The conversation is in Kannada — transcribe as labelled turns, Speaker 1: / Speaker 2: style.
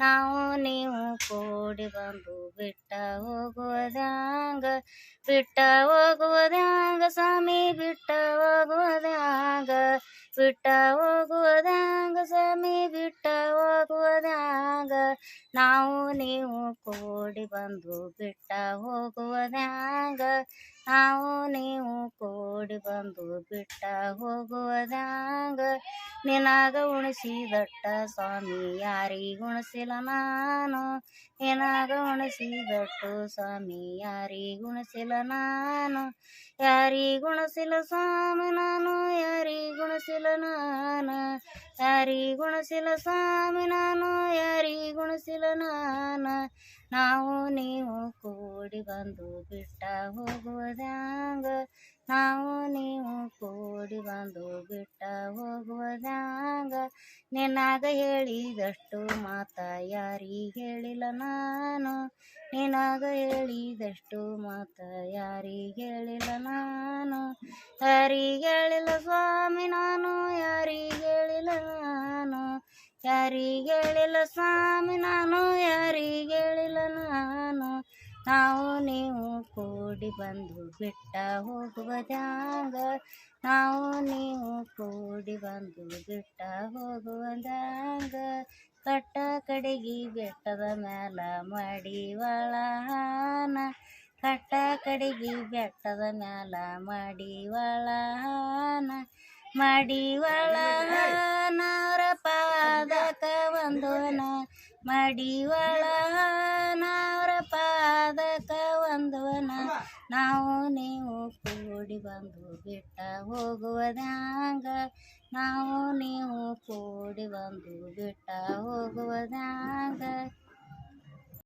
Speaker 1: ನಾವು ನೀವು ಕೂಡಿ ಬಂದು ಬಿಟ್ಟ ಹೋಗುವುದ್ಯಾಂಗ ಬಿಟ್ಟ ಹೋಗುವುದ್ಯಾಂಗ ಸ್ವಾಮಿ ಬಿಟ್ಟ ಹೋಗುವುದ್ಯಾಂಗ ಬಿಟ್ಟ ಹೋಗುವುದ್ಯಾಂಗ ಸ್ವಾಮಿ ಬಿಟ್ಟ ಹೋಗುವುದ್ಯಾಂಗ ನಾವು ನೀವು ಕೂಡಿ ಬಂದು ಬಿಟ್ಟ ಹೋಗುವುದ್ಯಾಂಗ ನಾವು ನೀವು ಕೂಡಿ ಬಂದು ಬಿಟ್ಟ ಹೋಗುವುದ್ಯಾಂಗ ನಿನಗ ಉಣಿಸಿದಟ್ಟ ಸ್ವಾಮಿ ಯಾರಿಗ ಉಣಿಸಿಲ್ಲ ನಾನು ನಿನಗ ಉಣಿಸಿದಟ್ಟು ಸ್ವಾಮಿ ಯಾರಿಗ ಉಣಿಸಿಲ್ಲ ನಾನು ಯಾರಿಗ ಉಣಿಸಿಲ್ಲ ಸ್ವಾಮಿ ನಾನು ಯಾರಿಗ ಉಣಿಸಿಲ್ಲ ನಾನು ಯಾರಿಗ ಉಣಿಸಿಲ್ಲ ಸ್ವಾಮಿ ನಾನು ಯಾರಿಗ ಉಣಿಸಿಲ್ಲ ನಾನು ನಾವು ನೀವು ಕೂಡಿ ಬಂದು ಬಿಟ್ಟ ಹೋಗುವುದ್ಯಾಂಗ ನಾವು ನೀವು ಕೂಡಿ ಬಂದು ಬಿಟ್ಟ ಹೋಗುವುದ್ಯಾಂಗ ನಿನಗ ಹೇಳಿದಷ್ಟು ಮಾತ ಯಾರಿಗ ಹೇಳಿಲ್ಲ ನಾನು ನಿನಗ ಹೇಳಿದಷ್ಟು ಮಾತ ಯಾರಿಗ ಹೇಳಿಲ್ಲ ನಾನು ಯಾರಿಗ ಹೇಳಿಲ್ಲ ಸ್ವಾಮಿ ನಾನು ಯಾರಿಗ ಹೇಳಿಲ್ಲ ನಾನು ಯಾರಿಗ ಹೇಳಿಲ್ಲ ಸ್ವಾಮಿ ನಾನು ಯಾರಿಗ ಹೇಳಿಲ್ಲ ನಾನು ನಾವು ನೀವು ಕೂಡಿ ಬಂದು ಬಿಟ್ಟ ಹೋಗುವುದ್ಯಾಂಗ ನಾವು ನೀವು ಕೂಡಿ ಬಂದು ಬಿಟ್ಟ ಹೋಗುವುದ್ಯಾಂಗ ಕಟ್ಟ ಕಡೆಗಿ ಬೆಟ್ಟದ ಮ್ಯಾಲ ಮಡಿವಾಳನ ಕಟ್ಟ ಕಡೆಗಿ ಬೆಟ್ಟದ ಮ್ಯಾಲ ಮಡಿವಾಳನ ಮಡಿವಾಳನ ಅವರ ಪಾದಕ ವಂದನ ಮಡಿವಾಳನ ಅವರ ಪಾದಕ ವಂದನ ನಾವು ನೀವು ಕೂಡಿ ಬಂದು ಬಿಟ್ಟ ಹೋಗುವುದ್ಯಾಂಗ ನಾವು ನೀವು ಕೂಡಿ ಬಂದು ಬಿಟ್ಟ ಹೋಗುವುದ್ಯಾಂಗ